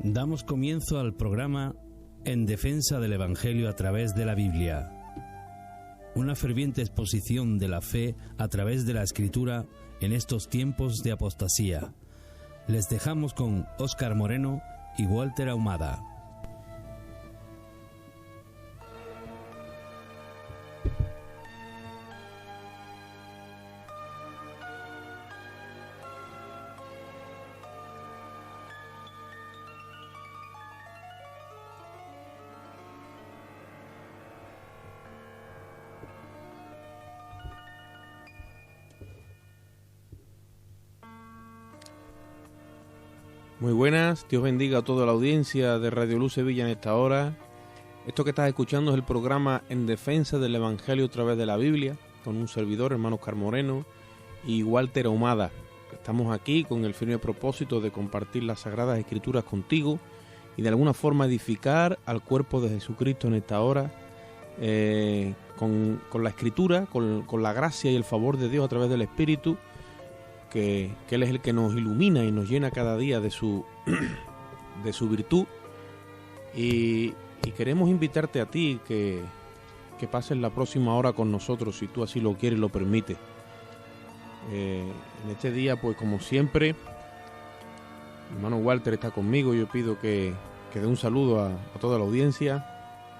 Damos comienzo al programa En defensa del Evangelio a través de la Biblia. Una ferviente exposición de la fe a través de la Escritura en estos tiempos de apostasía. Les dejamos con Óscar Moreno y Walter Ahumada. Muy buenas, Dios bendiga a toda la audiencia de Radio Luz Sevilla en esta hora. Esto que estás escuchando es el programa En defensa del Evangelio a través de la Biblia, con un servidor, hermano Óscar Moreno, y Walter Ahumada. Estamos aquí con el firme propósito de compartir las Sagradas Escrituras contigo y de alguna forma edificar al cuerpo de Jesucristo en esta hora, con la Escritura, con la gracia y el favor de Dios a través del Espíritu, que Él es el que nos ilumina y nos llena cada día de su virtud. Y queremos invitarte a ti que pases la próxima hora con nosotros, si tú así lo quieres y lo permites. En este día, pues como siempre, mi hermano Walter está conmigo. Yo pido que dé un saludo a toda la audiencia.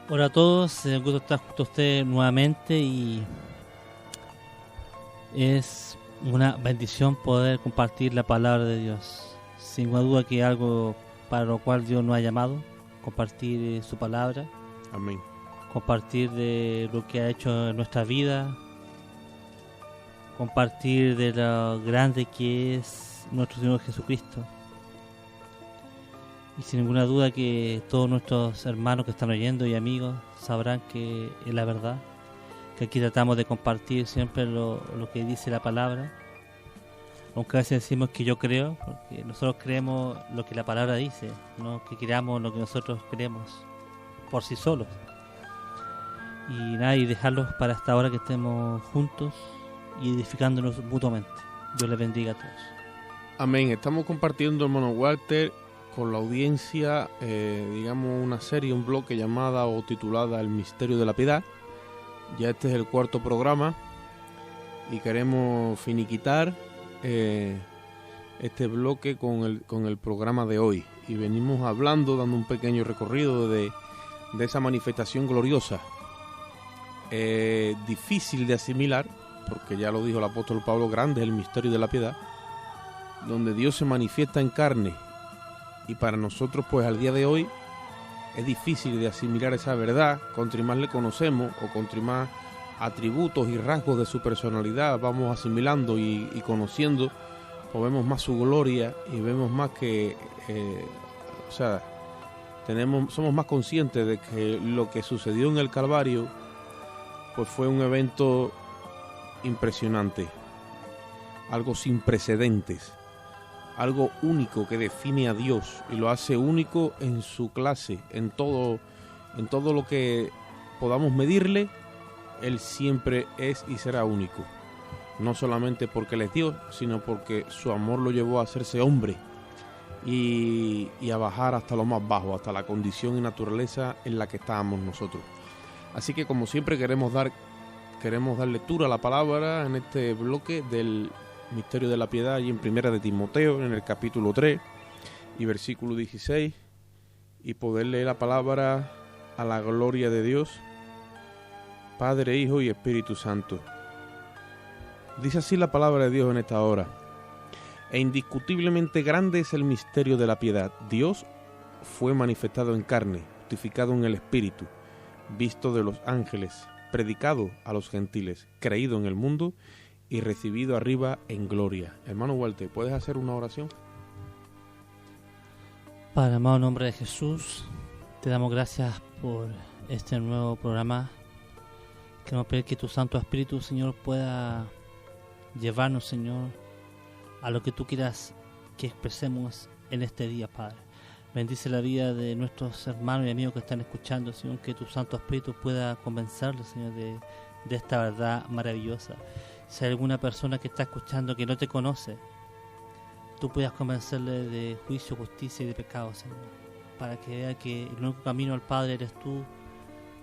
Hola a todos, un gusto estar junto a usted nuevamente y es una bendición poder compartir la palabra de Dios. Sin duda que algo para lo cual Dios nos ha llamado, compartir su palabra. Amén. Compartir de lo que ha hecho en nuestra vida, compartir de lo grande que es nuestro Señor Jesucristo. Y sin ninguna duda que todos nuestros hermanos que están oyendo y amigos sabrán que es la verdad, que aquí tratamos de compartir siempre lo que dice la palabra, aunque a veces decimos que yo creo, porque nosotros creemos lo que la palabra dice, no que creamos lo que nosotros creemos por sí solos. Y nada, y dejarlos para esta hora que estemos juntos y edificándonos mutuamente. Dios les bendiga a todos. Amén. Estamos compartiendo, hermano Walter, con la audiencia, digamos, una serie, un bloque llamada o titulada El Misterio de la Piedad. Ya este es el cuarto programa y queremos finiquitar este bloque con el programa de hoy. Y venimos hablando, dando un pequeño recorrido de esa manifestación gloriosa. Difícil de asimilar, porque ya lo dijo el apóstol Pablo, grande es el misterio de la piedad, donde Dios se manifiesta en carne. Y para nosotros, pues al día de hoy, es difícil de asimilar esa verdad. Contra más le conocemos, o contra más atributos y rasgos de su personalidad vamos asimilando y conociendo, pues vemos más su gloria y vemos más que, somos más conscientes de que lo que sucedió en el Calvario, pues fue un evento impresionante, algo sin precedentes. Algo único que define a Dios y lo hace único en su clase, en todo lo que podamos medirle. Él siempre es y será único, no solamente porque Él es Dios, sino porque su amor lo llevó a hacerse hombre y a bajar hasta lo más bajo, hasta la condición y naturaleza en la que estábamos nosotros. Así que, como siempre, queremos dar lectura a la palabra en este bloque del Misterio de la Piedad, y en Primera de Timoteo, en el capítulo 3 y versículo 16, y poder leer la palabra a la gloria de Dios, Padre, Hijo y Espíritu Santo. Dice así la palabra de Dios en esta hora: e indiscutiblemente grande es el misterio de la piedad. Dios fue manifestado en carne, justificado en el Espíritu, visto de los ángeles, predicado a los gentiles, creído en el mundo y recibido arriba en gloria. Hermano Walter, ¿puedes hacer una oración? Padre amado, en nombre de Jesús, te damos gracias por este nuevo programa. Queremos pedir que tu Santo Espíritu, Señor, pueda llevarnos, Señor, a lo que tú quieras que expresemos en este día, Padre. Bendice la vida de nuestros hermanos y amigos que están escuchando, Señor, que tu Santo Espíritu pueda convencerlos, Señor, de esta verdad maravillosa. Si hay alguna persona que está escuchando que no te conoce, tú puedas convencerle de juicio, justicia y de pecado, Señor. para que vea que el único camino al Padre eres tú,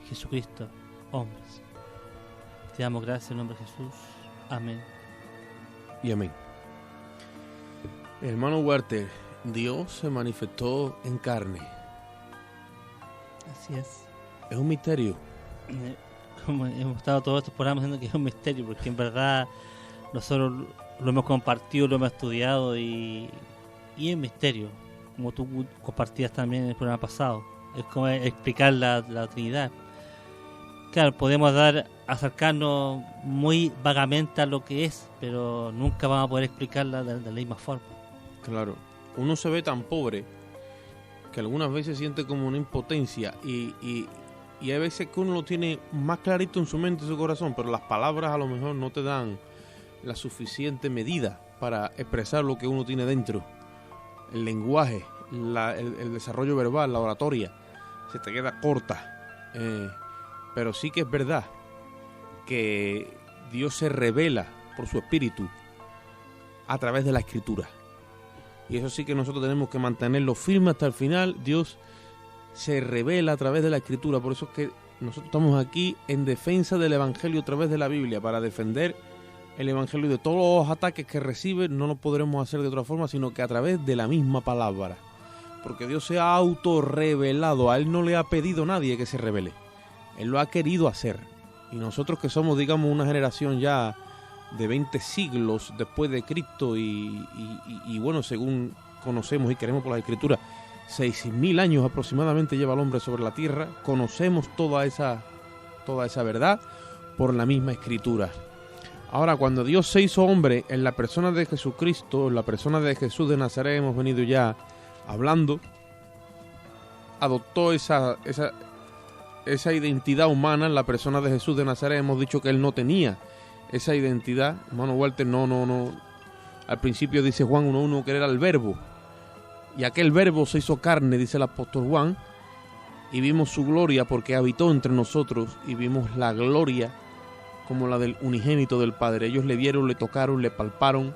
Jesucristo, hombres. Te damos gracias en nombre de Jesús. Amén. Y amén. Hermano Walter, Dios se manifestó en carne. Así es. Es un misterio. Como hemos estado todos estos programas diciendo que es un misterio, porque en verdad nosotros lo hemos compartido, lo hemos estudiado y es misterio, como tú compartías también en el programa pasado. Es como explicar la Trinidad. Claro, podemos acercarnos muy vagamente a lo que es, pero nunca vamos a poder explicarla de la misma forma. Claro, uno se ve tan pobre que algunas veces siente como una impotencia y hay veces que uno lo tiene más clarito en su mente y su corazón, pero las palabras a lo mejor no te dan la suficiente medida para expresar lo que uno tiene dentro. El lenguaje, el desarrollo verbal, la oratoria, se te queda corta. Pero sí que es verdad que Dios se revela por su Espíritu a través de la Escritura. Y eso sí que nosotros tenemos que mantenerlo firme hasta el final. Dios se revela a través de la Escritura. Por eso es que nosotros estamos aquí en defensa del Evangelio a través de la Biblia, para defender el Evangelio de todos los ataques que recibe. No lo podremos hacer de otra forma, sino que a través de la misma palabra. Porque Dios se ha autorrevelado. A Él no le ha pedido nadie que se revele. Él lo ha querido hacer. Y nosotros que somos, digamos, una generación ya de 20 siglos después de Cristo y bueno, según conocemos y queremos por la Escritura, 6.000 años aproximadamente lleva el hombre sobre la tierra. Conocemos toda esa verdad por la misma Escritura. Ahora, cuando Dios se hizo hombre en la persona de Jesucristo, en la persona de Jesús de Nazaret, hemos venido ya hablando, adoptó esa identidad humana en la persona de Jesús de Nazaret. Hemos dicho que Él no tenía esa identidad. Hermano Walter, no. Al principio dice Juan 1:1 que era el Verbo. Y aquel Verbo se hizo carne, dice el apóstol Juan, y vimos su gloria porque habitó entre nosotros, y vimos la gloria como la del unigénito del Padre. Ellos le vieron, le tocaron, le palparon.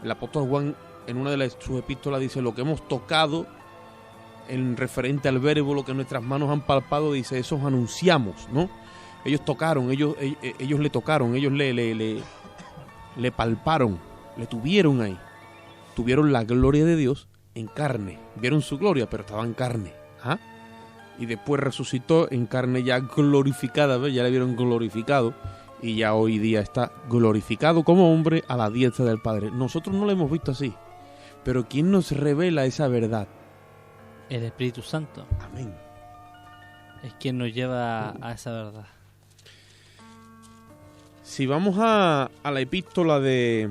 El apóstol Juan en una de sus epístolas dice: lo que hemos tocado en referente al Verbo, lo que nuestras manos han palpado, dice, eso anunciamos, ¿no? Ellos tocaron, ellos le tocaron, ellos le palparon, le tuvieron ahí. Tuvieron la gloria de Dios en carne. Vieron su gloria, pero estaba en carne. ¿Ah? Y después resucitó en carne ya glorificada, ¿ves? Ya le vieron glorificado. Y ya hoy día está glorificado como hombre a la diestra del Padre. Nosotros no lo hemos visto así. Pero ¿quién nos revela esa verdad? El Espíritu Santo. Amén. Es quien nos lleva a esa verdad. Si vamos a la epístola de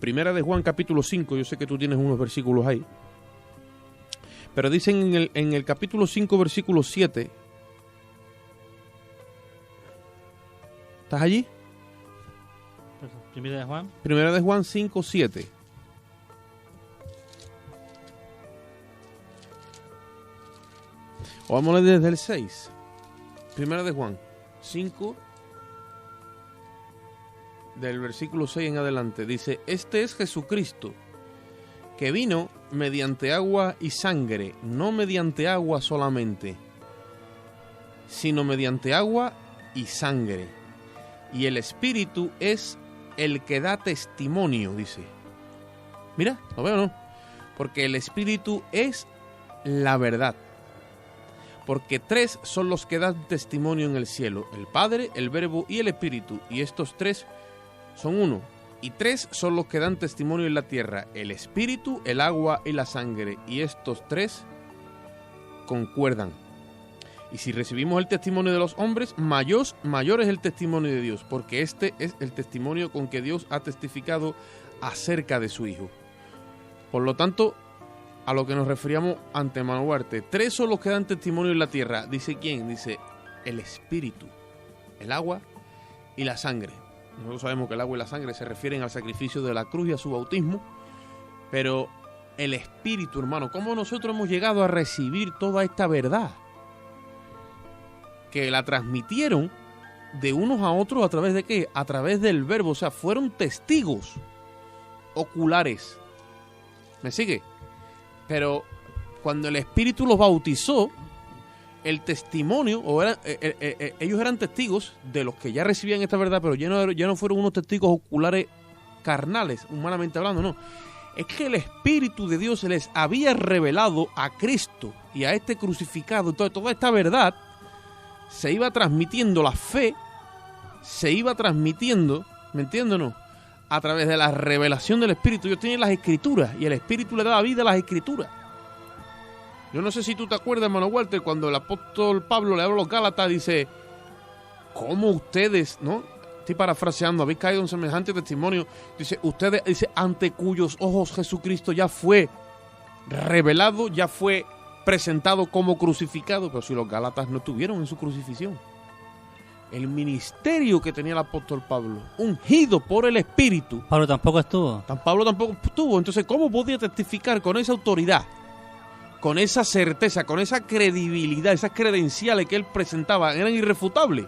Primera de Juan capítulo 5, yo sé que tú tienes unos versículos ahí, pero dicen en el capítulo 5 versículo 7, ¿estás allí? Primera de Juan. Primera de Juan 5, 7. O vamos a leer desde el 6. Primera de Juan 5, del versículo 6 en adelante. Dice: este es Jesucristo, que vino mediante agua y sangre, no mediante agua solamente, sino mediante agua y sangre. Y el Espíritu es el que da testimonio, dice. Mira, ¿lo veo o no? Porque el Espíritu es la verdad. Porque 3 son los que dan testimonio en el cielo: el Padre, el Verbo y el Espíritu. Y estos 3 son uno. Y 3 son los que dan testimonio en la tierra: el Espíritu, el agua y la sangre. Y estos 3 concuerdan. Y si recibimos el testimonio de los hombres, mayor es el testimonio de Dios, porque este es el testimonio con que Dios ha testificado acerca de su Hijo. Por lo tanto, a lo que nos referíamos ante Manuel Huarte, 3 son los que dan testimonio en la tierra. ¿Dice quién? Dice el Espíritu, el agua y la sangre. Nosotros sabemos que el agua y la sangre se refieren al sacrificio de la cruz y a su bautismo, pero el Espíritu, hermano, ¿cómo nosotros hemos llegado a recibir toda esta verdad? Que la transmitieron de unos a otros a través de ¿qué? A través del Verbo. O sea, fueron testigos oculares. ¿Me sigue? Pero cuando el Espíritu los bautizó, el testimonio, ellos eran testigos de los que ya recibían esta verdad, pero ya no fueron unos testigos oculares carnales, humanamente hablando, no. Es que el Espíritu de Dios les había revelado a Cristo y a este crucificado. Entonces, toda esta verdad se iba transmitiendo, la fe se iba transmitiendo, ¿me entiendes o no? A través de la revelación del Espíritu. Ellos tenían las Escrituras y el Espíritu le daba vida a las Escrituras. Yo no sé si tú te acuerdas, hermano Walter, cuando el apóstol Pablo le habla a los Gálatas, dice, ¿cómo ustedes, no? Estoy parafraseando, habéis caído en semejante testimonio. Dice, ustedes, dice, ante cuyos ojos Jesucristo ya fue revelado, ya fue presentado como crucificado. Pero si los Gálatas no estuvieron en su crucifixión. El ministerio que tenía el apóstol Pablo, ungido por el Espíritu. Pablo tampoco estuvo. Pablo tampoco estuvo. Entonces, ¿cómo podía testificar con esa autoridad, con esa certeza, con esa credibilidad, esas credenciales que él presentaba? Eran irrefutables.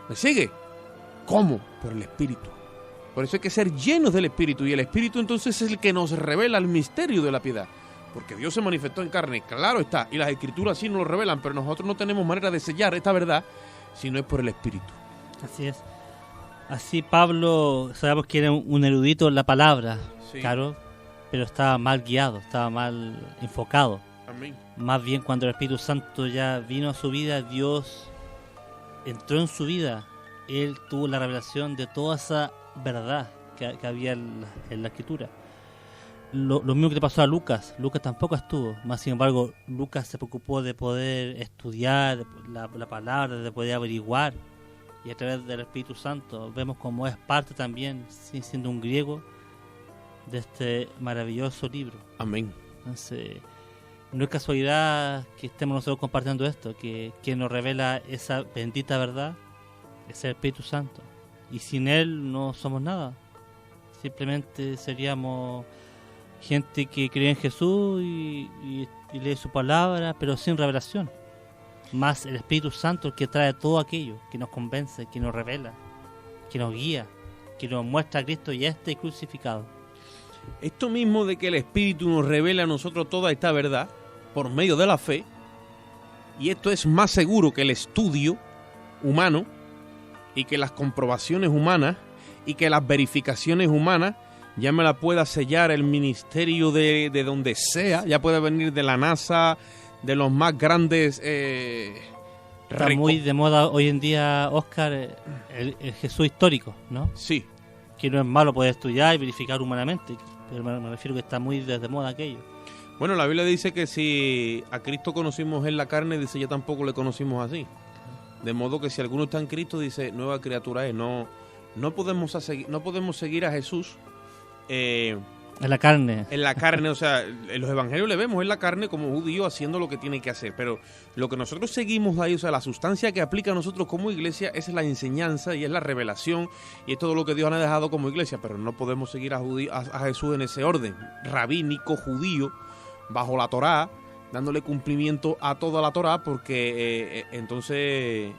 ¿Me sigue? ¿Cómo? Por el Espíritu. Por eso hay que ser llenos del Espíritu. Y el Espíritu entonces es el que nos revela el misterio de la piedad. Porque Dios se manifestó en carne, claro está. Y las Escrituras sí nos lo revelan, pero nosotros no tenemos manera de sellar esta verdad si no es por el Espíritu. Así es. Así Pablo, sabemos que era un erudito en la palabra, Sí. claro, pero estaba mal guiado, estaba mal enfocado. Amén. Más bien cuando el Espíritu Santo ya vino a su vida, Dios entró en su vida. Él tuvo la revelación de toda esa verdad que había en la Escritura. Lo mismo que le pasó a Lucas. Lucas tampoco estuvo. Más sin embargo, Lucas se preocupó de poder estudiar la palabra, de poder averiguar. Y a través del Espíritu Santo vemos cómo es parte también, siendo un griego, de este maravilloso libro. Amén. Entonces, no es casualidad que estemos nosotros compartiendo esto, que quien nos revela esa bendita verdad es el Espíritu Santo. Y sin Él no somos nada. Simplemente seríamos gente que cree en Jesús y lee su palabra, pero sin revelación. Más el Espíritu Santo, el que trae todo aquello, que nos convence, que nos revela, que nos guía, que nos muestra a Cristo y a este crucificado. Esto mismo de que el Espíritu nos revela a nosotros toda esta verdad por medio de la fe, y esto es más seguro que el estudio humano y que las comprobaciones humanas y que las verificaciones humanas, ya me la pueda sellar el ministerio de donde sea, ya puede venir de la NASA, de los más grandes... Está muy de moda hoy en día, Oscar, el Jesús histórico, ¿no? Sí. Que no es malo poder estudiar y verificar humanamente, pero me refiero que está muy de moda aquello. Bueno, la Biblia dice que si a Cristo conocimos en la carne, dice, ya tampoco le conocimos así. De modo que si alguno está en Cristo, dice, nueva criatura es. No podemos seguir a Jesús en la carne. En la carne, o sea, en los evangelios le vemos en la carne como judío haciendo lo que tiene que hacer, pero lo que nosotros seguimos ahí, o sea, la sustancia que aplica a nosotros como iglesia es la enseñanza y es la revelación y es todo lo que Dios ha dejado como iglesia, pero no podemos seguir a Jesús en ese orden rabínico, judío, bajo la Torá, dándole cumplimiento a toda la Torá, porque entonces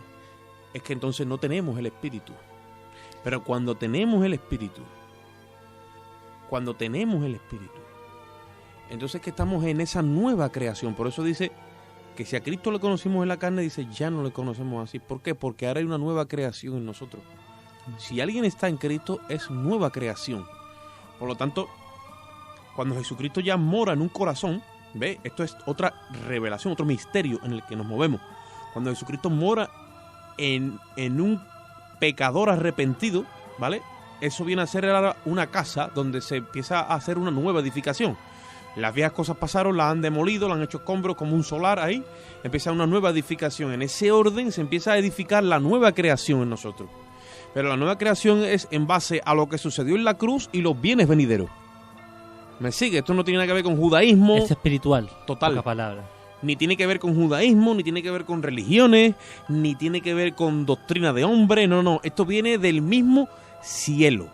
no tenemos el Espíritu. Pero cuando tenemos el Espíritu, entonces que estamos en esa nueva creación. Por eso dice que si a Cristo le conocimos en la carne, dice, ya no le conocemos así. ¿Por qué? Porque ahora hay una nueva creación en nosotros. Si alguien está en Cristo, es nueva creación. Por lo tanto, cuando Jesucristo ya mora en un corazón, ¿ve? Esto es otra revelación, otro misterio en el que nos movemos. Cuando Jesucristo mora en un pecador arrepentido, ¿vale? Eso viene a ser ahora una casa donde se empieza a hacer una nueva edificación. Las viejas cosas pasaron, las han demolido, las han hecho escombros como un solar ahí. Empieza una nueva edificación. En ese orden se empieza a edificar la nueva creación en nosotros. Pero la nueva creación es en base a lo que sucedió en la cruz y los bienes venideros. ¿Me sigue? Esto no tiene nada que ver con judaísmo. Es espiritual. Total. Poca palabra. Ni tiene que ver con judaísmo, ni tiene que ver con religiones, ni tiene que ver con doctrina de hombre. No. Esto viene del mismo cielo.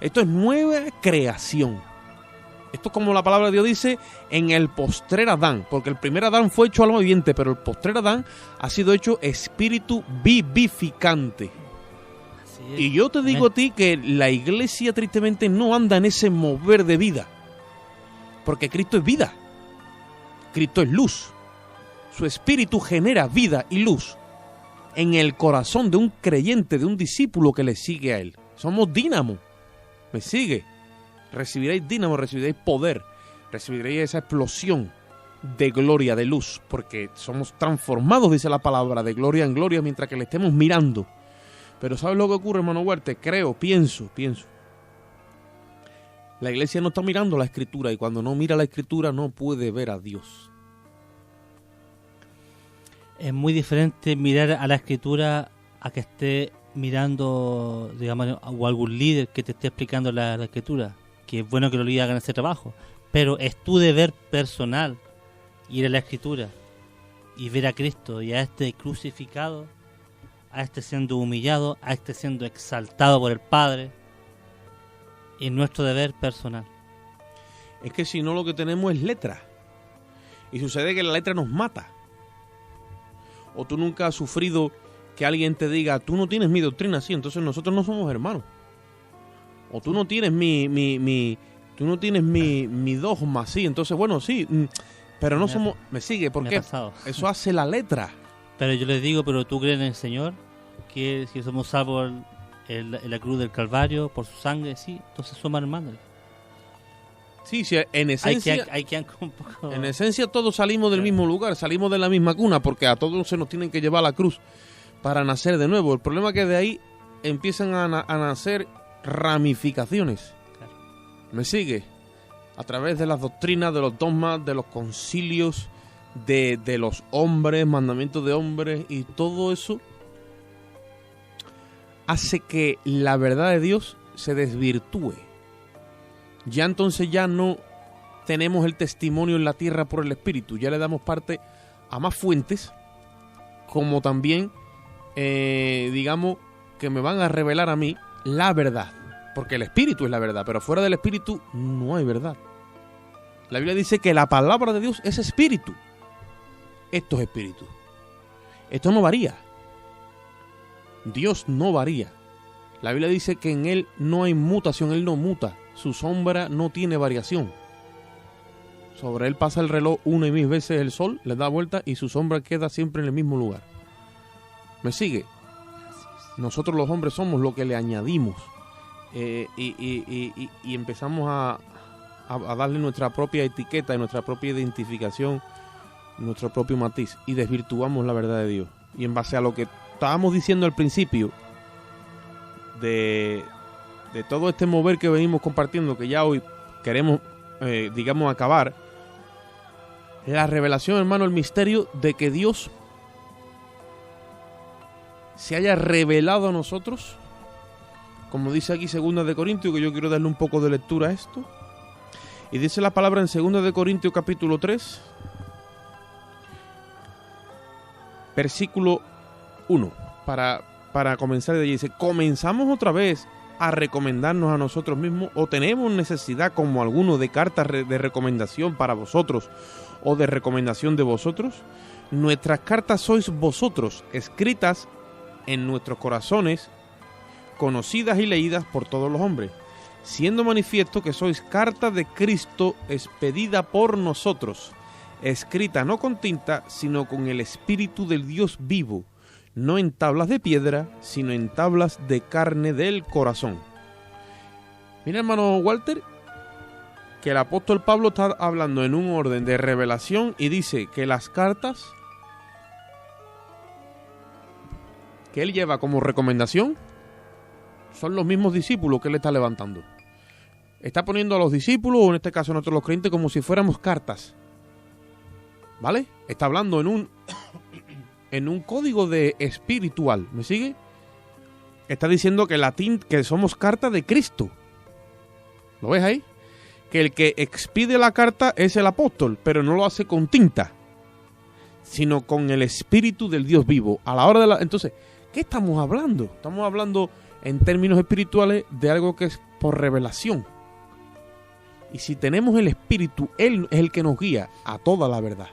Esto es nueva creación. Esto es como la palabra de Dios dice en el postrer Adán, porque el primer Adán fue hecho alma viviente, pero el postrer Adán ha sido hecho espíritu vivificante. Y yo te digo a ti que la iglesia tristemente no anda en ese mover de vida, porque Cristo es vida. Cristo es luz. Su espíritu genera vida y luz en el corazón de un creyente, de un discípulo que le sigue a él. Somos dínamo. ¿Me sigue? Recibiréis dínamo, recibiréis poder, recibiréis esa explosión de gloria, de luz, porque somos transformados, dice la palabra, de gloria en gloria mientras que le estemos mirando. Pero ¿sabes lo que ocurre, hermano Huarte? Creo, pienso. La iglesia no está mirando la Escritura y cuando no mira la Escritura no puede ver a Dios. Es muy diferente mirar a la Escritura a que esté mirando, digamos, o algún líder que te esté explicando la Escritura, que es bueno que los líderes hagan ese trabajo, pero es tu deber personal ir a la Escritura y ver a Cristo y a este crucificado, a este siendo humillado, a este siendo exaltado por el Padre. Es nuestro deber personal. Es que si no, lo que tenemos es letra, y sucede que la letra nos mata. O tú nunca has sufrido que alguien te diga, tú no tienes mi doctrina así, entonces nosotros no somos hermanos. O tú no tienes mi dogma así, entonces bueno, sí, pero no somos... ¿Me sigue? Porque eso hace la letra. Pero yo les digo, pero tú crees en el Señor, que si somos salvos en la cruz del Calvario, por su sangre, sí, entonces somos hermanos. Sí, en esencia, hay que un poco... En esencia todos salimos del mismo lugar, salimos de la misma cuna, porque a todos se nos tienen que llevar a la cruz para nacer de nuevo. El problema es que de ahí empiezan a nacer ramificaciones. Claro. ¿Me sigue? A través de las doctrinas, de los dogmas, de los concilios, de los hombres, mandamientos de hombres, y todo eso hace que la verdad de Dios se desvirtúe. Ya entonces ya no tenemos el testimonio en la tierra por el Espíritu, ya le damos parte a más fuentes, como también, digamos, que me van a revelar a mí la verdad, porque el Espíritu es la verdad, pero fuera del Espíritu no hay verdad. La Biblia dice que la palabra de Dios es Espíritu. Esto es Espíritu. Esto no varía. Dios no varía. La Biblia dice que en Él no hay mutación, Él no muta. Su sombra no tiene variación. Sobre Él pasa el reloj una y mil veces el sol, le da vuelta y su sombra queda siempre en el mismo lugar. ¿Me sigue? Nosotros los hombres somos lo que le añadimos y empezamos a darle nuestra propia etiqueta y nuestra propia identificación, nuestro propio matiz, y desvirtuamos la verdad de Dios. Y en base a lo que estábamos diciendo al principio de todo este mover que venimos compartiendo, que ya hoy queremos, digamos, acabar, la revelación, hermano, el misterio de que Dios se haya revelado a nosotros, como dice aquí 2 de Corintios, que yo quiero darle un poco de lectura a esto, y dice la palabra en 2 de Corintios capítulo 3, versículo 1, para comenzar de allí. Dice, ¿comenzamos otra vez a recomendarnos a nosotros mismos, o tenemos necesidad como alguno de cartas de recomendación para vosotros o de recomendación de vosotros? Nuestras cartas sois vosotros, escritas en nuestros corazones, conocidas y leídas por todos los hombres, siendo manifiesto que sois cartas de Cristo expedida por nosotros, escrita no con tinta, sino con el Espíritu del Dios vivo, no en tablas de piedra, sino en tablas de carne del corazón. Mira, hermano Walter, que el apóstol Pablo está hablando en un orden de revelación y dice que las cartas que él lleva como recomendación son los mismos discípulos que él está levantando. Está poniendo a los discípulos, o en este caso a nosotros los creyentes, como si fuéramos cartas. ¿Vale? Está hablando en un código de espiritual. ¿Me sigue? Está diciendo que que somos carta de Cristo. ¿Lo ves ahí? Que el que expide la carta es el apóstol, pero no lo hace con tinta, sino con el Espíritu del Dios vivo. A la hora de Entonces, ¿qué estamos hablando? Estamos hablando en términos espirituales de algo que es por revelación. Y si tenemos el Espíritu, Él es el que nos guía a toda la verdad.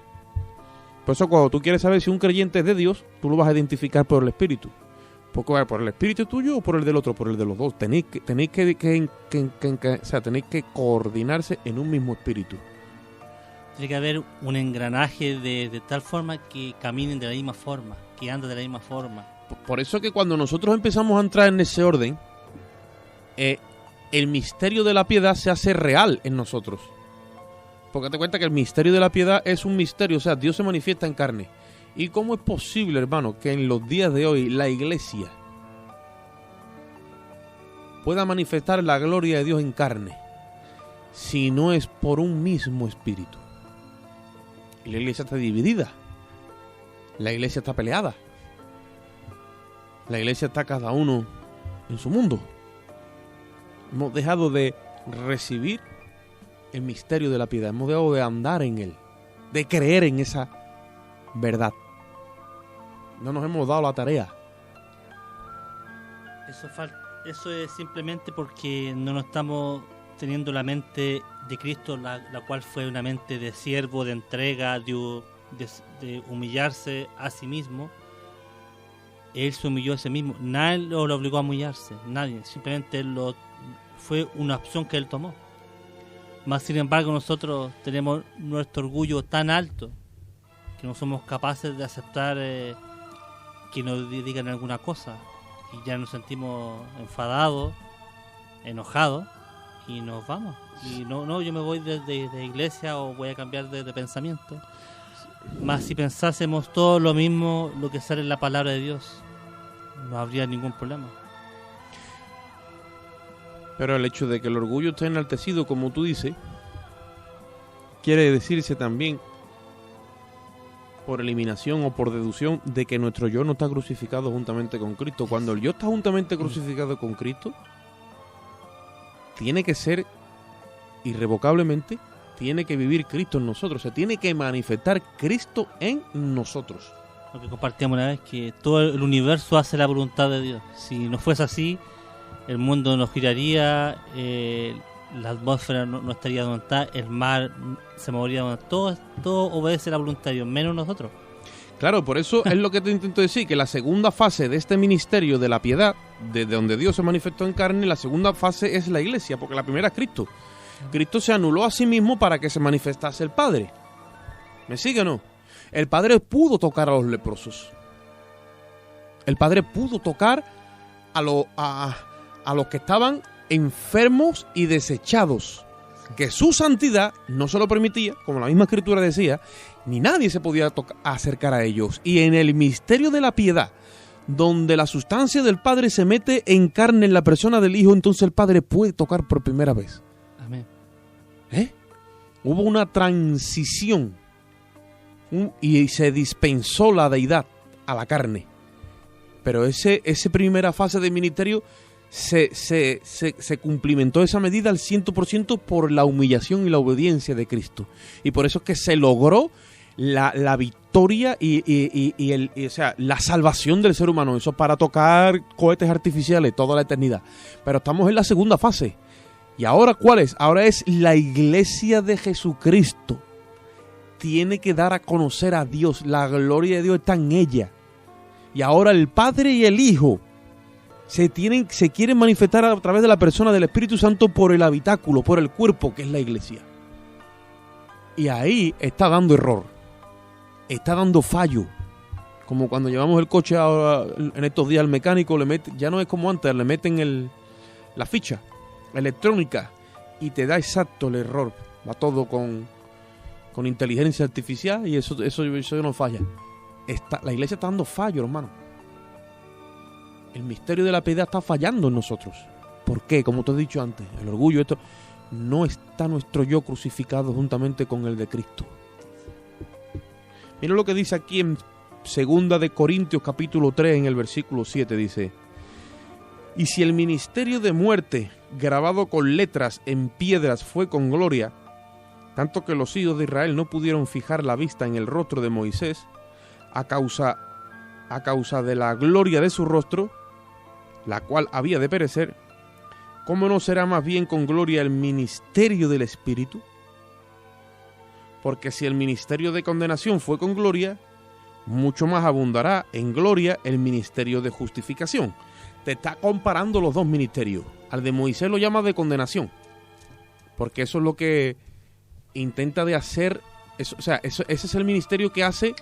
Por eso cuando tú quieres saber si un creyente es de Dios, tú lo vas a identificar por el Espíritu. Porque por el Espíritu tuyo o por el del otro, por el de los dos. Tenéis que coordinarse en un mismo Espíritu. Tiene que haber un engranaje de tal forma que caminen de la misma forma, que anden de la misma forma. Por eso que cuando nosotros empezamos a entrar en ese orden, el misterio de la piedad se hace real en nosotros. Porque te cuenta que el misterio de la piedad es un misterio, o sea, Dios se manifiesta en carne. ¿Y cómo es posible, hermano, que en los días de hoy la iglesia pueda manifestar la gloria de Dios en carne si no es por un mismo espíritu? Y la iglesia está dividida. La iglesia está peleada. La iglesia está cada uno en su mundo. Hemos dejado de recibir el misterio de la piedad. Hemos dejado de andar en él, de creer en esa verdad. No nos hemos dado la tarea. Eso es simplemente porque no nos estamos teniendo la mente de Cristo, la cual fue una mente de siervo, de entrega, de humillarse a sí mismo. Él se humilló a sí mismo. Nadie lo obligó a humillarse, nadie. Simplemente fue una opción que él tomó. Más sin embargo, nosotros tenemos nuestro orgullo tan alto que no somos capaces de aceptar que nos digan alguna cosa. Y ya nos sentimos enfadados, enojados, y nos vamos. Y no, yo me voy de iglesia o voy a cambiar de pensamiento. Más si pensásemos todo lo mismo, lo que sale en la palabra de Dios, no habría ningún problema. Pero el hecho de que el orgullo esté enaltecido, como tú dices, quiere decirse también, por eliminación o por deducción, de que nuestro yo no está crucificado juntamente con Cristo. Cuando el yo está juntamente crucificado con Cristo, tiene que ser irrevocablemente, tiene que vivir Cristo en nosotros, se tiene que manifestar Cristo en nosotros. Lo que compartíamos una vez, que todo el universo hace la voluntad de Dios. Si no fuese así, el mundo no giraría, la atmósfera no estaría donde está, el mar se movería donde está. Todo obedece la voluntad de Dios, menos nosotros. Claro, por eso es lo que te intento decir, que la segunda fase de este ministerio de la piedad, desde donde Dios se manifestó en carne, la segunda fase es la iglesia, porque la primera es Cristo. Cristo se anuló a sí mismo para que se manifestase el Padre. ¿Me sigue o no? El Padre pudo tocar a los leprosos. El Padre pudo tocar a los que estaban enfermos y desechados, que su santidad no se lo permitía, como la misma Escritura decía, ni nadie se podía acercar a ellos. Y en el misterio de la piedad, donde la sustancia del Padre se mete en carne en la persona del Hijo, entonces el Padre puede tocar por primera vez. Amén. Hubo una transición y se dispensó la deidad a la carne. Pero esa primera fase del ministerio se cumplimentó esa medida al 100% por la humillación y la obediencia de Cristo. Y por eso es que se logró la victoria y la salvación del ser humano. Eso para tocar cohetes artificiales toda la eternidad. Pero estamos en la segunda fase. ¿Y ahora cuál es? Ahora es la iglesia de Jesucristo. Tiene que dar a conocer a Dios. La gloria de Dios está en ella. Y ahora el Padre y el Hijo se quieren manifestar a través de la persona del Espíritu Santo por el habitáculo, por el cuerpo que es la iglesia. Y ahí está dando error. Está dando fallo. Como cuando llevamos el coche ahora, en estos días al mecánico, ya no es como antes, le meten la ficha electrónica y te da exacto el error. Va todo con inteligencia artificial y eso no falla. La iglesia está dando fallo, hermano. El misterio de la piedad está fallando en nosotros. ¿Por qué? Como te he dicho antes, el orgullo, no está nuestro yo crucificado juntamente con el de Cristo. Mira lo que dice aquí en 2 de Corintios capítulo 3 en el versículo 7, dice: y si el ministerio de muerte grabado con letras en piedras fue con gloria, tanto que los hijos de Israel no pudieron fijar la vista en el rostro de Moisés a causa de la gloria de su rostro, la cual había de perecer, ¿cómo no será más bien con gloria el ministerio del Espíritu? Porque si el ministerio de condenación fue con gloria, mucho más abundará en gloria el ministerio de justificación. Te está comparando los dos ministerios. Al de Moisés lo llama de condenación, porque eso es lo que intenta de hacer ese es el ministerio que hace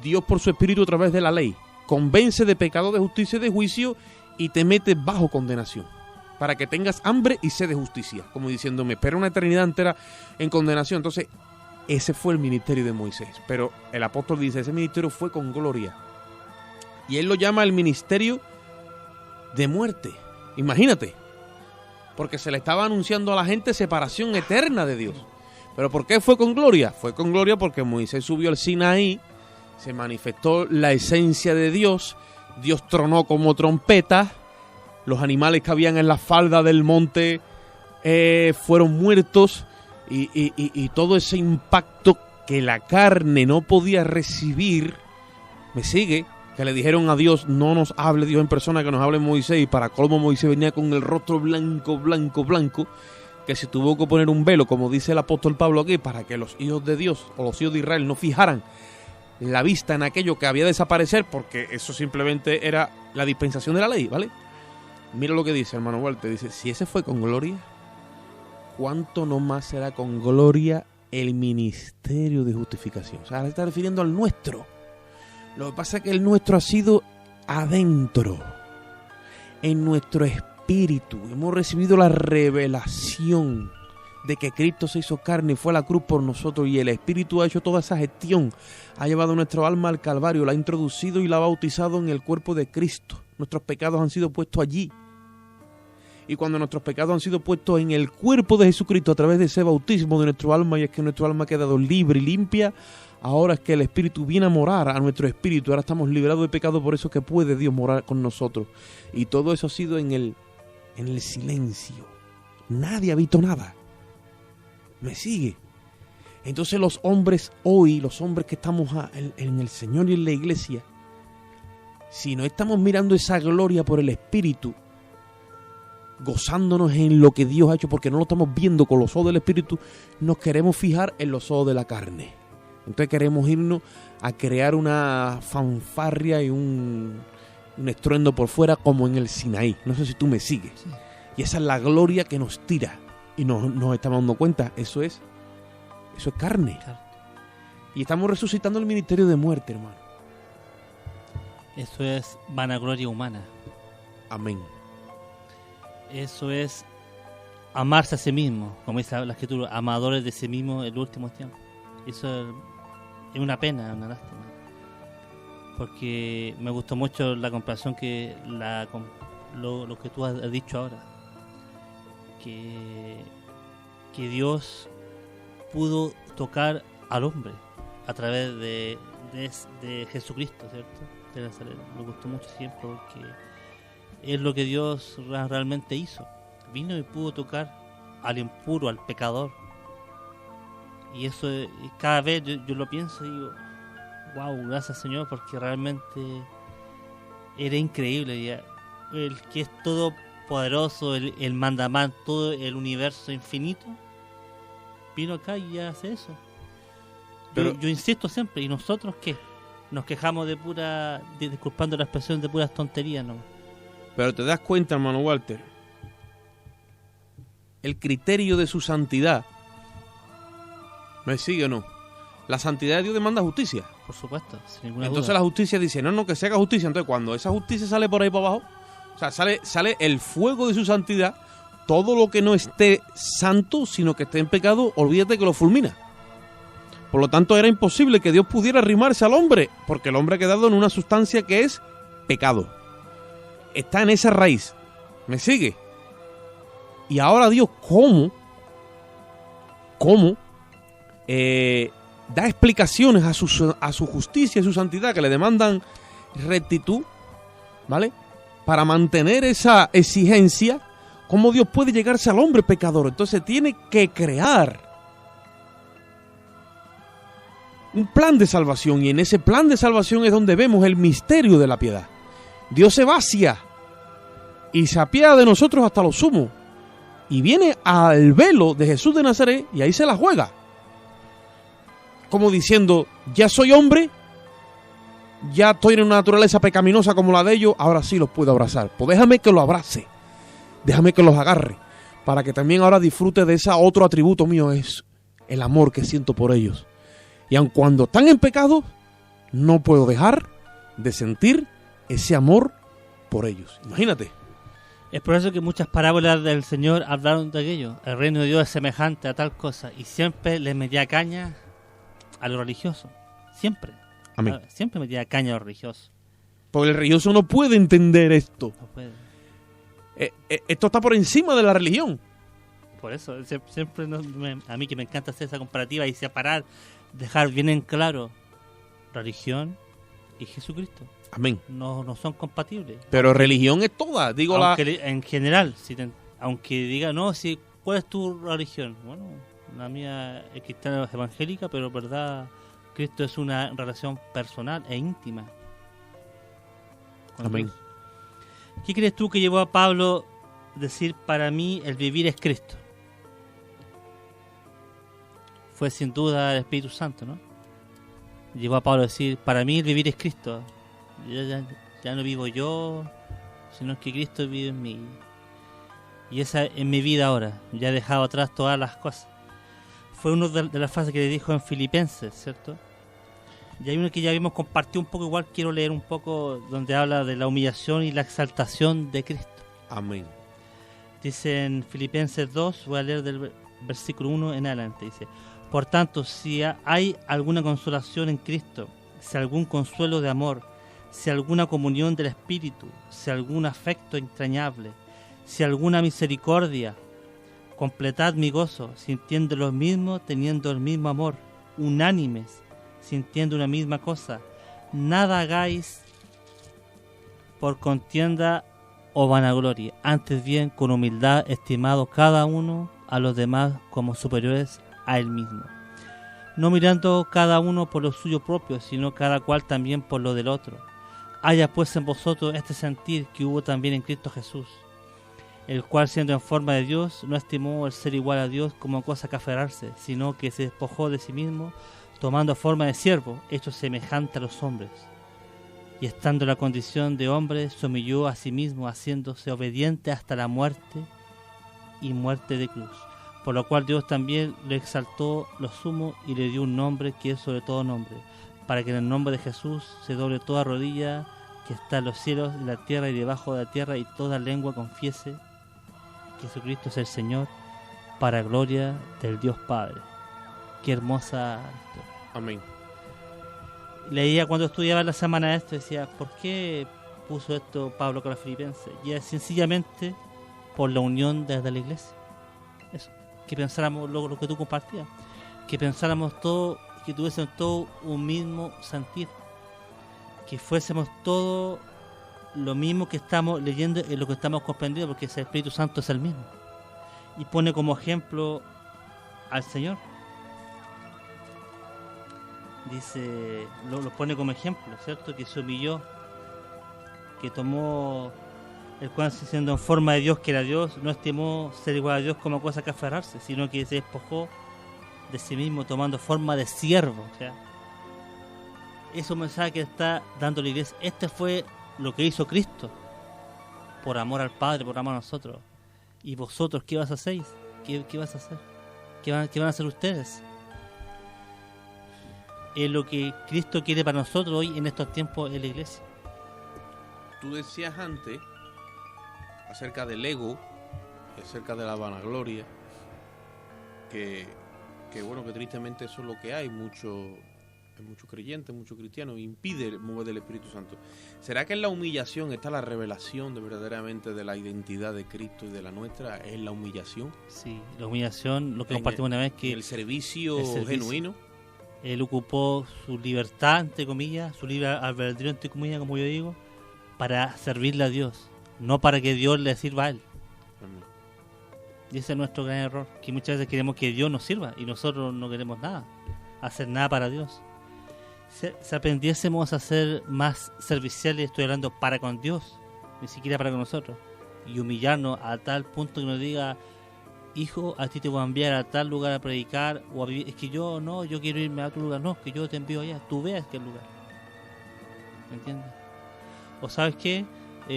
Dios por su Espíritu a través de la ley. Convence de pecado, de justicia y de juicio y te mete bajo condenación, para que tengas hambre y sed de justicia, como diciendo, me espera una eternidad entera en condenación. Entonces, ese fue el ministerio de Moisés. Pero el apóstol dice, ese ministerio fue con gloria. Y él lo llama el ministerio de muerte. Imagínate. Porque se le estaba anunciando a la gente separación eterna de Dios. ¿Pero por qué fue con gloria? Fue con gloria porque Moisés subió al Sinaí, se manifestó la esencia de Dios, Dios tronó como trompeta, los animales que habían en la falda del monte fueron muertos y todo ese impacto que la carne no podía recibir, ¿me sigue? Que le dijeron a Dios, no nos hable Dios en persona, que nos hable Moisés, y para colmo Moisés venía con el rostro blanco, que se tuvo que poner un velo, como dice el apóstol Pablo aquí, para que los hijos de Dios o los hijos de Israel no fijaran la vista en aquello que había de desaparecer, porque eso simplemente era la dispensación de la ley, ¿vale? Mira lo que dice hermano Walter, dice, si ese fue con gloria, ¿cuánto no más será con gloria el ministerio de justificación? O sea, se está refiriendo al nuestro. Lo que pasa es que el nuestro ha sido adentro, en nuestro espíritu. Hemos recibido la revelación de que Cristo se hizo carne y fue a la cruz por nosotros, y el Espíritu ha hecho toda esa gestión, ha llevado nuestro alma al Calvario, la ha introducido y la ha bautizado en el cuerpo de Cristo. Nuestros pecados han sido puestos allí. Y cuando nuestros pecados han sido puestos en el cuerpo de Jesucristo a través de ese bautismo de nuestro alma, y es que nuestro alma ha quedado libre y limpia, ahora es que el Espíritu viene a morar a nuestro espíritu. Ahora estamos liberados de pecado, por eso que puede Dios morar con nosotros. Y todo eso ha sido en el silencio. Nadie ha visto nada. ¿Me sigue? Entonces los hombres hoy, los hombres que estamos en el Señor y en la iglesia, si no estamos mirando esa gloria por el Espíritu, gozándonos en lo que Dios ha hecho, porque no lo estamos viendo con los ojos del Espíritu, nos queremos fijar en los ojos de la carne. Entonces queremos irnos a crear una fanfarria y un estruendo por fuera, como en el Sinaí. No sé si tú me sigues. Sí. Y esa es la gloria que nos tira. Y nos estamos dando cuenta, eso es carne. Claro. Y estamos resucitando el ministerio de muerte, hermano. Eso es vanagloria humana. Amén. Eso es amarse a sí mismo, como dice la Escritura, amadores de sí mismo en el último tiempo. Eso es una pena, una lástima. Porque me gustó mucho la comparación que lo que tú has dicho ahora. Que Dios pudo tocar al hombre a través de Jesucristo, ¿cierto? Me gustó mucho siempre porque es lo que Dios realmente hizo. Vino y pudo tocar al impuro, al pecador. Y eso, cada vez yo lo pienso y digo, wow, gracias Señor, porque realmente era increíble. Ya. El que es todopoderoso, el mandamás, todo el universo infinito, vino acá y ya hace eso. Yo insisto siempre, ¿y nosotros qué? Nos quejamos disculpando la expresión, de puras tonterías, ¿no? Pero te das cuenta, hermano Walter, el criterio de su santidad, ¿me sigue o no? La santidad de Dios demanda justicia. Por supuesto, sin ninguna Entonces duda. La justicia dice, no, que se haga justicia. Entonces cuando esa justicia sale por ahí para abajo, o sea, sale el fuego de su santidad, todo lo que no esté santo, sino que esté en pecado, olvídate que lo fulmina. Por lo tanto, era imposible que Dios pudiera arrimarse al hombre, porque el hombre ha quedado en una sustancia que es pecado. Está en esa raíz. ¿Me sigue? Y ahora Dios, ¿cómo da explicaciones a su justicia y su santidad, que le demandan rectitud, ¿vale? Para mantener esa exigencia, ¿cómo Dios puede llegarse al hombre pecador? Entonces tiene que crear un plan de salvación, y en ese plan de salvación es donde vemos el misterio de la piedad. Dios se vacía y se apiada de nosotros hasta lo sumo, y viene al velo de Jesús de Nazaret y ahí se la juega, como diciendo, ya soy hombre, ya estoy en una naturaleza pecaminosa como la de ellos, ahora sí los puedo abrazar. Pues déjame que los abrace, déjame que los agarre, para que también ahora disfrute de ese otro atributo mío, es el amor que siento por ellos. Y aun cuando están en pecado, no puedo dejar de sentir ese amor por ellos. Imagínate. Es por eso que muchas parábolas del Señor hablaron de aquello. El reino de Dios es semejante a tal cosa. Y siempre les metía caña a lo religioso. Siempre. Amén. Siempre metía caña a lo religioso. Porque el religioso no puede entender esto. No puede. Esto está por encima de la religión. Por eso, siempre a mí que me encanta hacer esa comparativa y separar, dejar bien en claro religión y Jesucristo. Amén. No son compatibles. Pero religión es toda, digo En general, aunque diga, no, si, ¿cuál es tu religión? Bueno, la mía es cristiana evangélica, pero verdad, Cristo es una relación personal e íntima. Amén. Dios. ¿Qué crees tú que llevó a Pablo a decir, para mí el vivir es Cristo? Fue sin duda el Espíritu Santo, ¿no? Llevó a Pablo a decir, para mí el vivir es Cristo. Ya no vivo yo, sino que Cristo vive en mí. Y esa es mi vida ahora. Ya he dejado atrás todas las cosas. Fue una de las frases que le dijo en Filipenses, ¿cierto? Y hay uno que ya habíamos compartido un poco, igual quiero leer un poco, donde habla de la humillación y la exaltación de Cristo. Amén. Dice en Filipenses 2, voy a leer del versículo 1 en adelante, dice: por tanto, si hay alguna consolación en Cristo, si algún consuelo de amor, si alguna comunión del Espíritu, si algún afecto entrañable, si alguna misericordia, completad mi gozo, sintiendo lo mismo, teniendo el mismo amor, unánimes, sintiendo una misma cosa. Nada hagáis por contienda o vanagloria, antes bien con humildad estimado cada uno a los demás como superiores a él mismo, no mirando cada uno por lo suyo propio, sino cada cual también por lo del otro. Haya pues en vosotros este sentir que hubo también en Cristo Jesús, el cual siendo en forma de Dios, no estimó el ser igual a Dios como cosa que aferrarse, sino que se despojó de sí mismo, tomando forma de siervo, hecho semejante a los hombres. Y estando en la condición de hombre, se humilló a sí mismo, haciéndose obediente hasta la muerte y muerte de cruz. Por lo cual Dios también le exaltó lo sumo y le dio un nombre que es sobre todo nombre, para que en el nombre de Jesús se doble toda rodilla que está en los cielos, en la tierra y debajo de la tierra, y toda lengua confiese que Jesucristo es el Señor, para gloria del Dios Padre. Qué hermosa historia. Amén. Leía cuando estudiaba la semana esto, decía, ¿por qué puso esto Pablo con los filipenses? Y es sencillamente por la unión desde la iglesia. Eso, que pensáramos lo que tú compartías, que pensáramos todo, que tuviésemos todo un mismo sentir, que fuésemos todo lo mismo que estamos leyendo y lo que estamos comprendiendo, porque ese Espíritu Santo es el mismo. Y pone como ejemplo al Señor. Dice, lo pone como ejemplo, ¿cierto? Que se humilló, que tomó, el cual siendo en forma de Dios, que era Dios, no estimó ser igual a Dios como cosa que aferrarse, sino que se despojó de sí mismo, tomando forma de siervo. O sea, eso mensaje que está dando la iglesia. Este fue lo que hizo Cristo, por amor al Padre, por amor a nosotros. ¿Y vosotros qué vas a hacer? ¿Qué vas a hacer? ¿Qué van a hacer ustedes? Es lo que Cristo quiere para nosotros hoy en estos tiempos en la iglesia. Tú decías antes acerca del ego, acerca de la vanagloria, que bueno, que tristemente eso es lo que hay, muchos creyentes, muchos cristianos, impide el mover del Espíritu Santo. ¿Será que en la humillación está la revelación de verdaderamente de la identidad de Cristo y de la nuestra? ¿Es la humillación? Sí, la humillación, lo que compartimos una vez, que el servicio genuino. Él ocupó su libertad, entre comillas, su libre albedrío, entre comillas, como yo digo, para servirle a Dios, no para que Dios le sirva a él. Amén. Y ese es nuestro gran error, que muchas veces queremos que Dios nos sirva y nosotros no queremos nada, hacer nada para Dios. Si aprendiésemos a ser más serviciales, estoy hablando para con Dios, ni siquiera para con nosotros, y humillarnos a tal punto que nos diga, hijo, a ti te voy a enviar a tal lugar a predicar o a vivir. Es que yo quiero irme a otro lugar. No, que yo te envío allá, tú veas qué lugar. ¿Me entiendes? O sabes qué,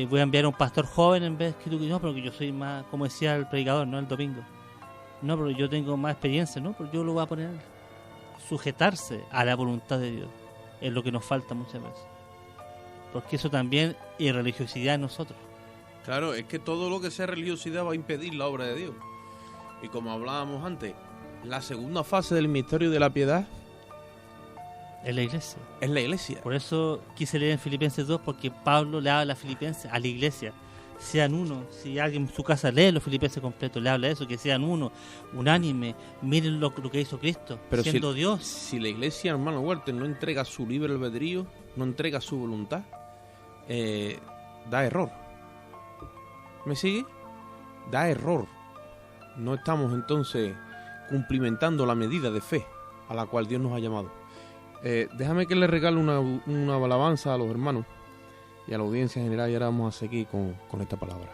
voy a enviar a un pastor joven en vez que tú, no, pero que yo soy más, como decía el predicador, no el domingo. No, pero yo tengo más experiencia, no, pero yo lo voy a poner. sujetarse a la voluntad de Dios. Es lo que nos falta muchas veces. Porque eso también es religiosidad en nosotros. Claro, es que todo lo que sea religiosidad va a impedir la obra de Dios. Y como hablábamos antes, la segunda fase del misterio de la piedad Es la iglesia. es la iglesia. Por eso quise leer en Filipenses 2, porque Pablo le habla a Filipenses, a la iglesia. Sean uno. Si alguien en su casa lee los Filipenses completos, le habla de eso, que sean uno, unánime. Miren lo que hizo Cristo, Pero siendo Dios. Si la iglesia, hermano Walter, no entrega su libre albedrío, no entrega su voluntad, da error. ¿Me sigue? Da error. No estamos entonces cumplimentando la medida de fe a la cual Dios nos ha llamado. Déjame que le regale una alabanza a los hermanos y a la audiencia en general, y ahora vamos a seguir con esta palabra.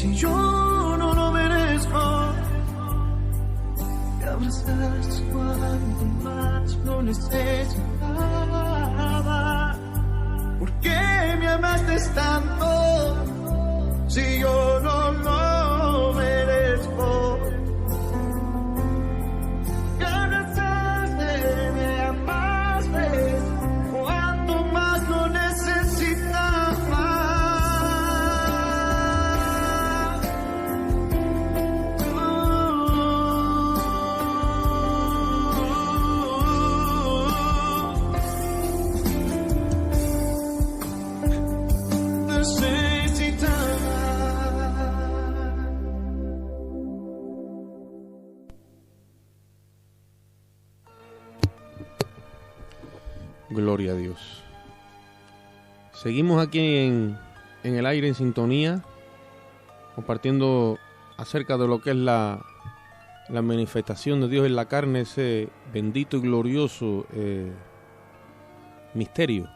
si yo no lo merezco. Me abrazaste cuando más lo necesitaba. ¿Por qué me amaste tanto si yo no lo merezco? Me abrazaste, me amaste cuando más lo necesitaba. Gloria a Dios. Seguimos aquí en el aire, en sintonía, compartiendo acerca de lo que es la manifestación de Dios en la carne, ese bendito y glorioso misterio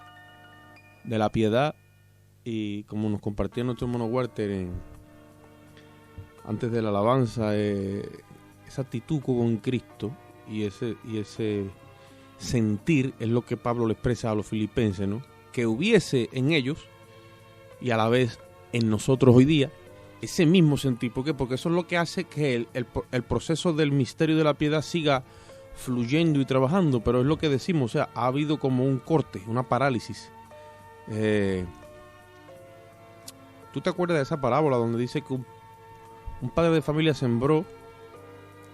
de la piedad. Y como nos compartía nuestro hermano Walter antes de la alabanza, esa actitud con Cristo y ese sentir es lo que Pablo le expresa a los filipenses, ¿no? Que hubiese en ellos y a la vez en nosotros hoy día ese mismo sentir. ¿Por qué? Porque eso es lo que hace que el proceso del misterio de la piedad siga fluyendo y trabajando, pero es lo que decimos, o sea, ha habido como un corte, una parálisis. ¿Tú te acuerdas de esa parábola donde dice que un padre de familia sembró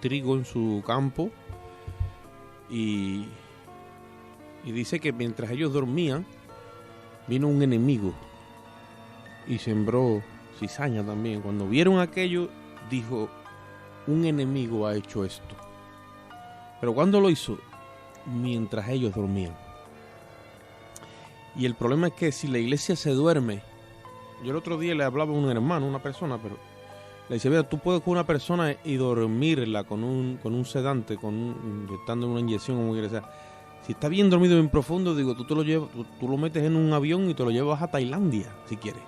trigo en su campo y dice que mientras ellos dormían vino un enemigo y sembró cizaña también? Cuando vieron aquello, dijo, un enemigo ha hecho esto. Pero ¿cuándo lo hizo? Mientras ellos dormían. Y el problema es que si la iglesia se duerme, yo el otro día le hablaba a un hermano, una persona, pero le decía, mira, tú puedes con una persona y dormirla con un sedante, inyectando una inyección, como quieras. O sea, si está bien dormido, bien profundo, digo, tú lo metes en un avión y te lo llevas a Tailandia, si quieres.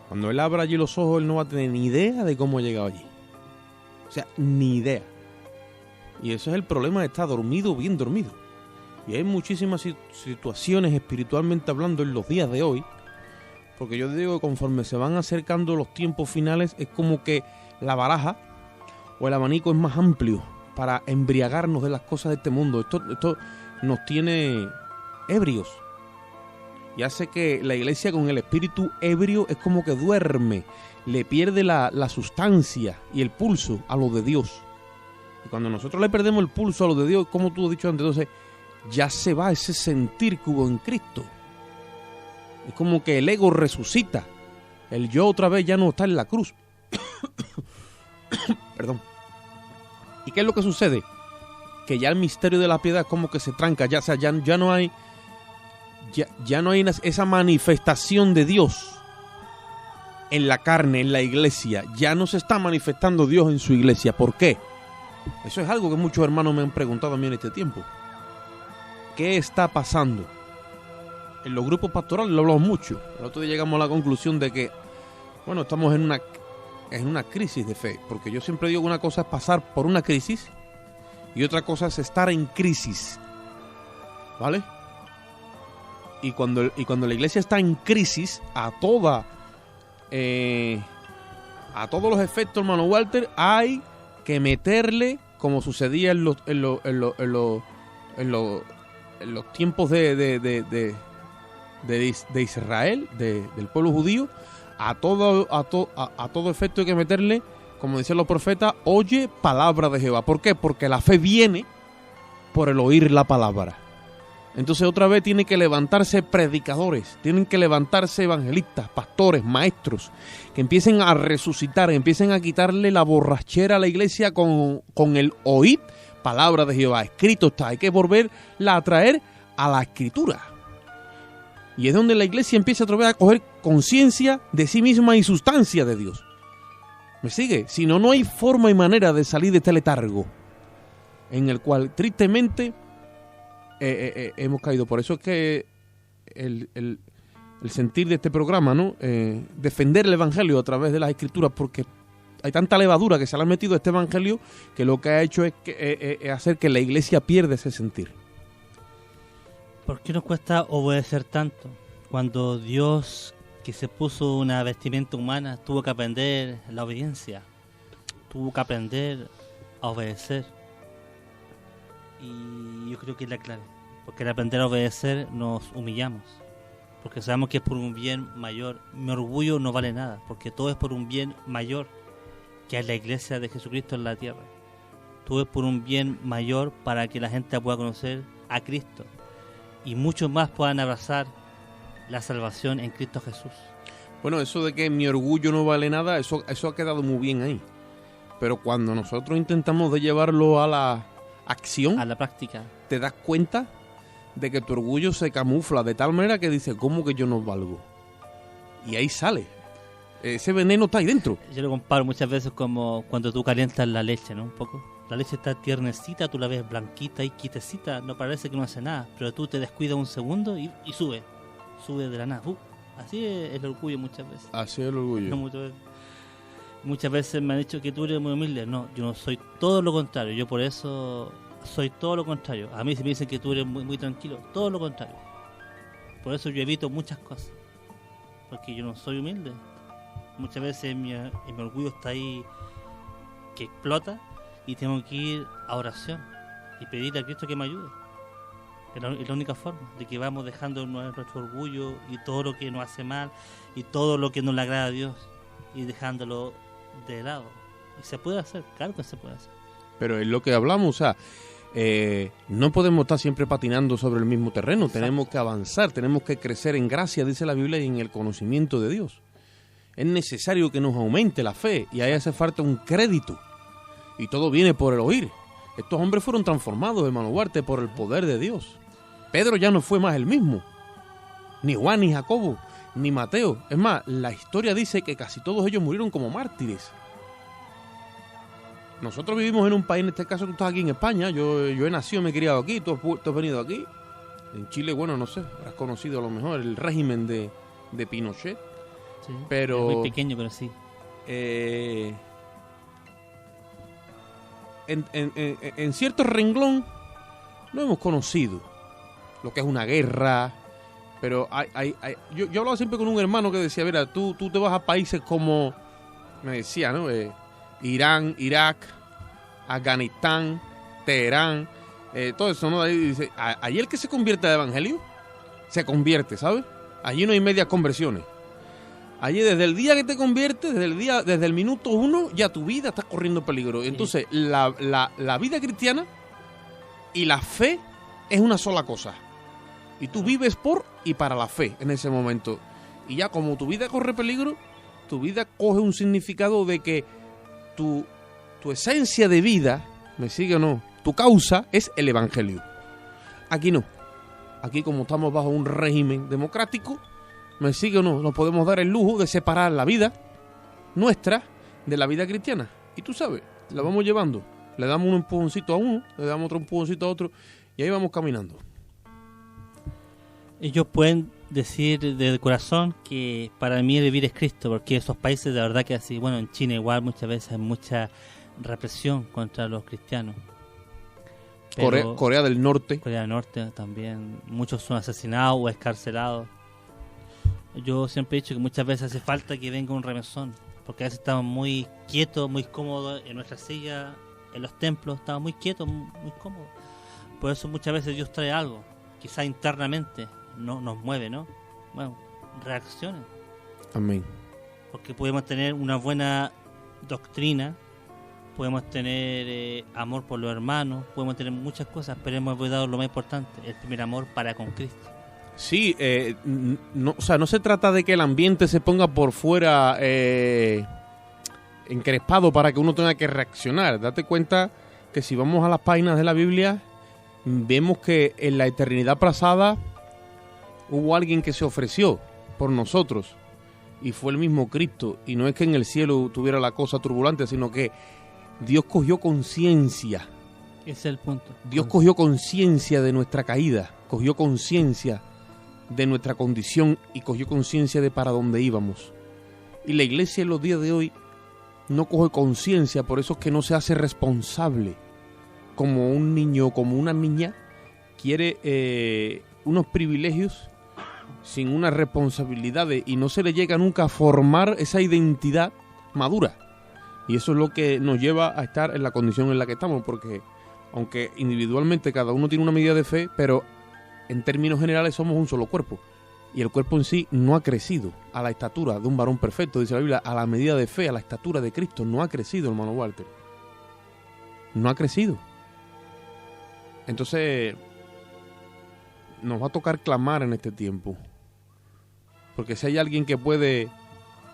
Cuando él abra allí los ojos, él no va a tener ni idea de cómo ha llegado allí. O sea, ni idea. Y eso es el problema de estar dormido, bien dormido. Y hay muchísimas situaciones espiritualmente hablando en los días de hoy, porque yo digo que conforme se van acercando los tiempos finales, es como que la baraja o el abanico es más amplio para embriagarnos de las cosas de este mundo. Esto nos tiene ebrios y hace que la iglesia con el espíritu ebrio es como que duerme, le pierde la sustancia y el pulso a lo de Dios. Y cuando nosotros le perdemos el pulso a lo de Dios, como tú has dicho antes, entonces ya se va ese sentir que hubo en Cristo. Es como que el ego resucita. El yo otra vez ya no está en la cruz. Perdón. ¿Y qué es lo que sucede? Que ya el misterio de la piedad es como que se tranca. Ya, o sea, ya no hay esa manifestación de Dios en la carne, en la iglesia. Ya no se está manifestando Dios en su iglesia. ¿Por qué? Eso es algo que muchos hermanos me han preguntado a mí en este tiempo. ¿Qué está pasando? En los grupos pastorales lo hablamos mucho. El otro día llegamos a la conclusión de que, bueno, estamos en una crisis de fe. Porque yo siempre digo que una cosa es pasar por una crisis y otra cosa es estar en crisis. ¿Vale? Y cuando la iglesia está en crisis, a todos los efectos, hermano Walter, hay que meterle, como sucedía en los tiempos de Israel, del pueblo judío, a todo efecto hay que meterle, como decían los profetas, oye palabra de Jehová. ¿Por qué? Porque la fe viene por el oír la palabra. Entonces otra vez tienen que levantarse predicadores, tienen que levantarse evangelistas, pastores, maestros, que empiecen a resucitar, empiecen a quitarle la borrachera a la iglesia con el oír palabra de Jehová. Escrito está, hay que volverla a traer a la escritura. Y es donde la iglesia empieza otra vez a coger conciencia de sí misma y sustancia de Dios. ¿Me sigue? Si no, no hay forma y manera de salir de este letargo en el cual tristemente hemos caído. Por eso es que el el sentir de este programa, ¿no? Defender el Evangelio a través de las Escrituras, porque hay tanta levadura que se le ha metido a este Evangelio que lo que ha hecho es hacer que la Iglesia pierda ese sentir. ¿Por qué nos cuesta obedecer tanto? Cuando Dios, que se puso una vestimenta humana, tuvo que aprender la obediencia, tuvo que aprender a obedecer. Y yo creo que es la clave, porque al aprender a obedecer nos humillamos, porque sabemos que es por un bien mayor. Mi orgullo no vale nada, porque todo es por un bien mayor, que es la iglesia de Jesucristo en la tierra. Todo es por un bien mayor para que la gente pueda conocer a Cristo y muchos más puedan abrazar la salvación en Cristo Jesús. Bueno, eso de que mi orgullo no vale nada, eso ha quedado muy bien ahí. Pero cuando nosotros intentamos de llevarlo a la acción, A la práctica. te das cuenta de que tu orgullo se camufla de tal manera que dices, ¿cómo que yo no valgo? Y ahí sale. Ese veneno está ahí dentro. Yo lo comparo muchas veces como cuando tú calientas la leche, ¿no? Un poco. La leche está tiernecita, tú la ves blanquita y quitecita, no parece que no hace nada, pero tú te descuidas un segundo y sube de la nada. Así es el orgullo muchas veces. Así es el orgullo. No, muchas veces me han dicho que tú eres muy humilde. No, yo no soy todo lo contrario. Yo por eso soy todo lo contrario. A mí se me dicen que tú eres muy, muy tranquilo. Todo lo contrario. Por eso yo evito muchas cosas. Porque yo no soy humilde. Muchas veces mi orgullo está ahí que explota y tengo que ir a oración y pedirle a Cristo que me ayude. Es la única forma de que vamos dejando nuestro orgullo y todo lo que nos hace mal y todo lo que no le agrada a Dios y dejándolo de lado. Y se puede hacer, claro que se puede hacer. Pero es lo que hablamos, o sea, no podemos estar siempre patinando sobre el mismo terreno. Exacto. Tenemos que avanzar, tenemos que crecer en gracia, dice la Biblia, y en el conocimiento de Dios. Es necesario que nos aumente la fe y ahí hace falta un crédito. Y todo viene por el oír. Estos hombres fueron transformados, hermano Huarte, por el poder de Dios. Pedro ya no fue más el mismo. Ni Juan, ni Jacobo, ni Mateo. Es más, la historia dice que casi todos ellos murieron como mártires. Nosotros vivimos en un país, en este caso tú estás aquí en España, yo he nacido, me he criado aquí, tú has venido aquí. En Chile, bueno, no sé, has conocido a lo mejor el régimen de Pinochet. Sí, Pero es muy pequeño, pero sí. En cierto renglón no hemos conocido lo que es una guerra, pero yo hablaba siempre con un hermano que decía, mira, tú te vas a países como, me decía, ¿no? Irán, Irak, Afganistán, Teherán, todo eso, ¿no? Ahí dice, allí el que se convierte al evangelio, se convierte, ¿sabes? Allí no hay medias conversiones. Allí desde el día que te conviertes, desde el minuto 1, ya tu vida está corriendo peligro. Entonces, la vida cristiana y la fe es una sola cosa. Y tú vives por y para la fe en ese momento. Y ya como tu vida corre peligro, tu vida coge un significado de que tu esencia de vida, ¿me sigue o no? Tu causa es el evangelio. Aquí no. Aquí como estamos bajo un régimen democrático, ¿me sigue o no? Nos podemos dar el lujo de separar la vida nuestra de la vida cristiana. Y tú sabes, la vamos llevando. Le damos un empujoncito a uno, le damos otro empujoncito a otro, y ahí vamos caminando. Ellos pueden decir de corazón que para mí el vivir es Cristo, porque esos países de verdad que así, bueno, en China igual muchas veces hay mucha represión contra los cristianos. Corea del Norte. Corea del Norte también, muchos son asesinados o escarcelados. Yo siempre he dicho que muchas veces hace falta que venga un remesón, porque a veces estamos muy quietos, muy cómodos en nuestra silla, en los templos, estamos muy quietos, muy cómodos. Por eso muchas veces Dios trae algo, quizá internamente nos mueve, ¿no? Bueno, reacciones. Amén. Porque podemos tener una buena doctrina, podemos tener amor por los hermanos, podemos tener muchas cosas, pero hemos olvidado lo más importante, el primer amor para con Cristo. Sí, no, o sea, no se trata de que el ambiente se ponga por fuera encrespado para que uno tenga que reaccionar. Date cuenta que si vamos a las páginas de la Biblia, vemos que en la eternidad pasada hubo alguien que se ofreció por nosotros y fue el mismo Cristo. Y no es que en el cielo tuviera la cosa turbulenta, sino que Dios cogió conciencia. Ese es el punto. Dios cogió conciencia de nuestra caída, cogió conciencia de nuestra condición y cogió conciencia de para dónde íbamos. Y la iglesia en los días de hoy no coge conciencia, por eso es que no se hace responsable. Como un niño o como una niña quiere unos privilegios sin unas responsabilidades y no se le llega nunca a formar esa identidad madura. Y eso es lo que nos lleva a estar en la condición en la que estamos, porque aunque individualmente cada uno tiene una medida de fe, pero en términos generales somos un solo cuerpo. Y el cuerpo en sí no ha crecido a la estatura de un varón perfecto, dice la Biblia, a la medida de fe, a la estatura de Cristo. No ha crecido, hermano Walter. No ha crecido. Entonces, nos va a tocar clamar en este tiempo. Porque si hay alguien que puede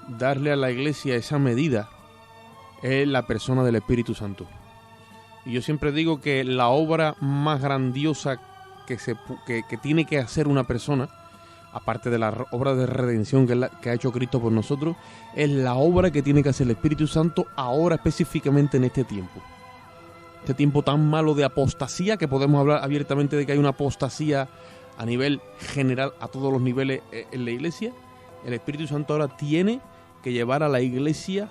darle a la iglesia esa medida, es la persona del Espíritu Santo. Y yo siempre digo que la obra más grandiosa que tiene que hacer una persona, aparte de la obra de redención que ha hecho Cristo por nosotros, es la obra que tiene que hacer el Espíritu Santo ahora específicamente en este tiempo. Este tiempo tan malo de apostasía, que podemos hablar abiertamente de que hay una apostasía a nivel general, a todos los niveles en la iglesia. El Espíritu Santo ahora tiene que llevar a la iglesia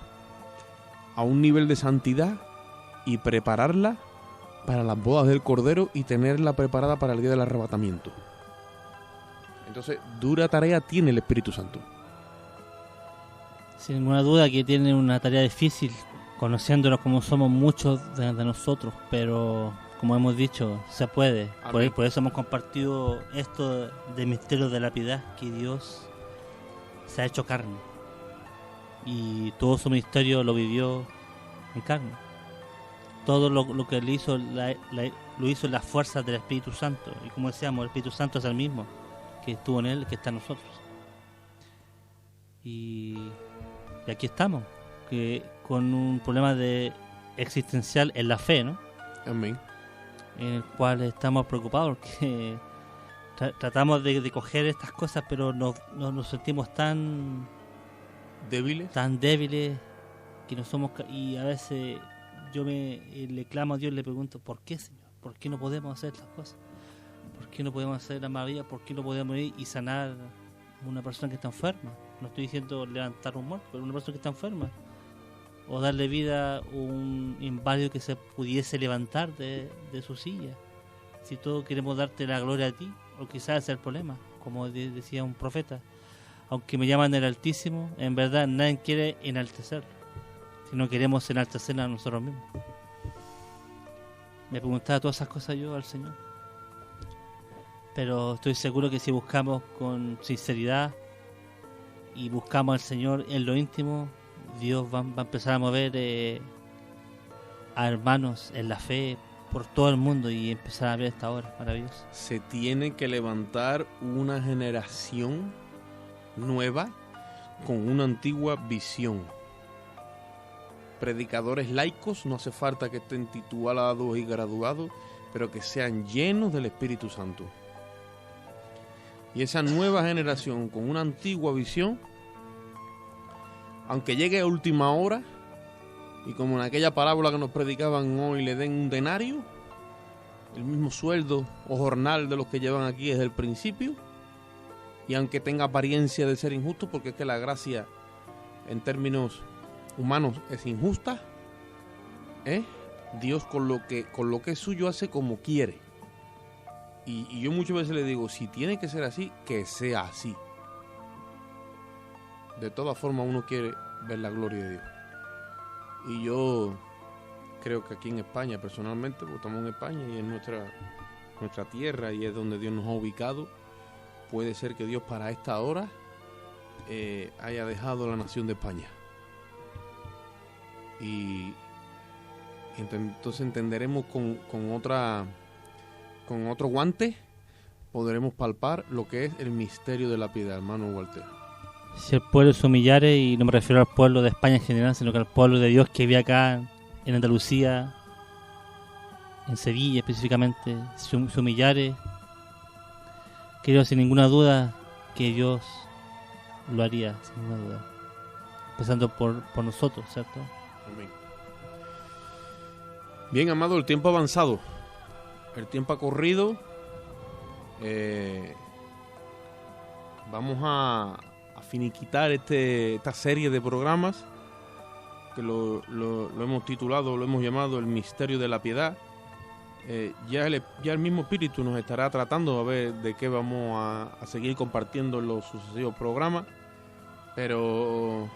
a un nivel de santidad y prepararla para las bodas del Cordero y tenerla preparada para el día del arrebatamiento. Entonces, dura tarea tiene el Espíritu Santo. Sin ninguna duda que tiene una tarea difícil, conociéndonos como somos muchos de nosotros, pero como hemos dicho, se puede. Por eso hemos compartido esto de misterio de la piedad, que Dios se ha hecho carne. Y todo su misterio lo vivió en carne. Todo lo que él hizo, lo hizo en las fuerzas del Espíritu Santo. Y como decíamos, el Espíritu Santo es el mismo que estuvo en él, que está en nosotros. Y aquí estamos, que con un problema existencial en la fe, ¿no? Amén. En el cual estamos preocupados porque tratamos de coger estas cosas, pero nos sentimos tan débiles que no somos, y a veces yo le clamo a Dios y le pregunto, ¿por qué, Señor? ¿Por qué no podemos hacer estas cosas? ¿Por qué no podemos hacer la maravilla? ¿Por qué no podemos ir y sanar a una persona que está enferma? No estoy diciendo levantar un muerto, pero una persona que está enferma. O darle vida a un inválido que se pudiese levantar de su silla. Si todos queremos darte la gloria a ti, o quizás es el problema, como decía un profeta. Aunque me llaman el Altísimo, en verdad nadie quiere enaltecerlo, sino queremos enaltecerlo a nosotros mismos. Me preguntaba todas esas cosas yo al Señor. Pero estoy seguro que si buscamos con sinceridad y buscamos al Señor en lo íntimo, Dios va a empezar a mover a hermanos en la fe por todo el mundo y empezar a ver esta obra maravillosa. Se tiene que levantar una generación nueva con una antigua visión. Predicadores laicos, no hace falta que estén titulados y graduados, pero que sean llenos del Espíritu Santo. Y esa nueva generación con una antigua visión, aunque llegue a última hora, y como en aquella parábola que nos predicaban hoy, le den un denario, el mismo sueldo o jornal de los que llevan aquí desde el principio, y aunque tenga apariencia de ser injusto, porque es que la gracia en términos humanos es injusta, Dios con lo que es suyo hace como quiere. Y yo muchas veces le digo, si tiene que ser así, que sea así. De todas formas uno quiere ver la gloria de Dios. Y yo creo que aquí en España, personalmente, porque estamos en España y es nuestra tierra y es donde Dios nos ha ubicado, puede ser que Dios para esta hora haya dejado la nación de España. Y entonces entenderemos con otro guante, podremos palpar lo que es el misterio de la piedad, hermano Walter. Si el pueblo se humillare, y no me refiero al pueblo de España en general, sino que al pueblo de Dios que vive acá en Andalucía, en Sevilla específicamente, se humillare, creo sin ninguna duda que Dios lo haría, sin ninguna duda, empezando por nosotros, ¿cierto? Amén. Bien, amado, el tiempo ha avanzado, el tiempo ha corrido, vamos a finiquitar esta serie de programas que lo hemos titulado, lo hemos llamado El Misterio de la Piedad. Ya el mismo Espíritu nos estará tratando a ver de qué vamos a seguir compartiendo en los sucesivos programas, pero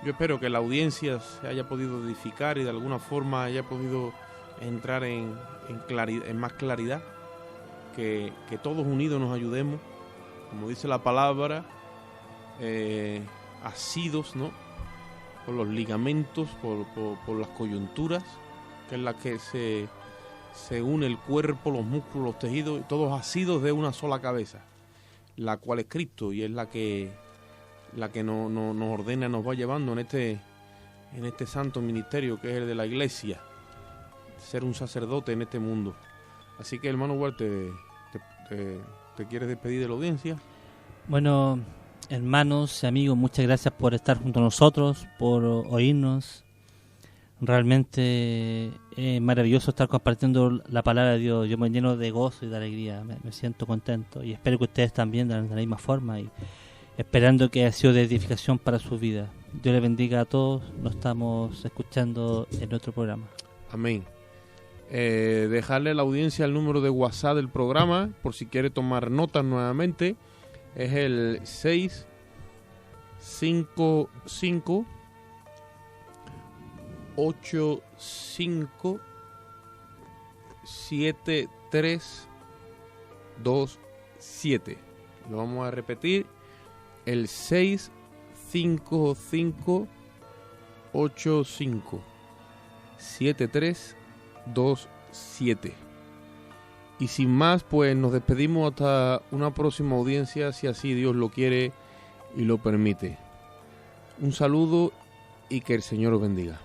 yo espero que la audiencia se haya podido edificar y de alguna forma haya podido entrar en más claridad, que todos unidos nos ayudemos, como dice la palabra, asidos, ¿no?, por los ligamentos, por las coyunturas, que es la que se une el cuerpo, los músculos, los tejidos, todos asidos de una sola cabeza, la cual es Cristo, y es la que nos ordena, nos va llevando en este santo ministerio que es el de la iglesia, ser un sacerdote en este mundo. Así que, hermano Walter, ¿te quieres despedir de la audiencia? Bueno, hermanos y amigos, muchas gracias por estar junto a nosotros, por oírnos. Realmente es maravilloso estar compartiendo la palabra de Dios. Yo me lleno de gozo y de alegría, me siento contento, y espero que ustedes también de la misma forma, y esperando que haya sido de edificación para su vida. Dios les bendiga a todos. Nos estamos escuchando en otro programa. Amén. Dejarle a la audiencia el número de WhatsApp del programa, por si quiere tomar notas nuevamente. Es el 655 85 7327. Lo vamos a repetir. El 655 85 7327. Y sin más, pues nos despedimos hasta una próxima audiencia, si así Dios lo quiere y lo permite. Un saludo y que el Señor os bendiga.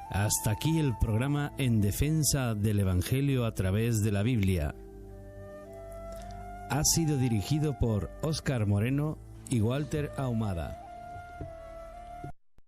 Hasta aquí el programa En Defensa del Evangelio a través de la Biblia. Ha sido dirigido por Óscar Moreno y Walter Ahumada.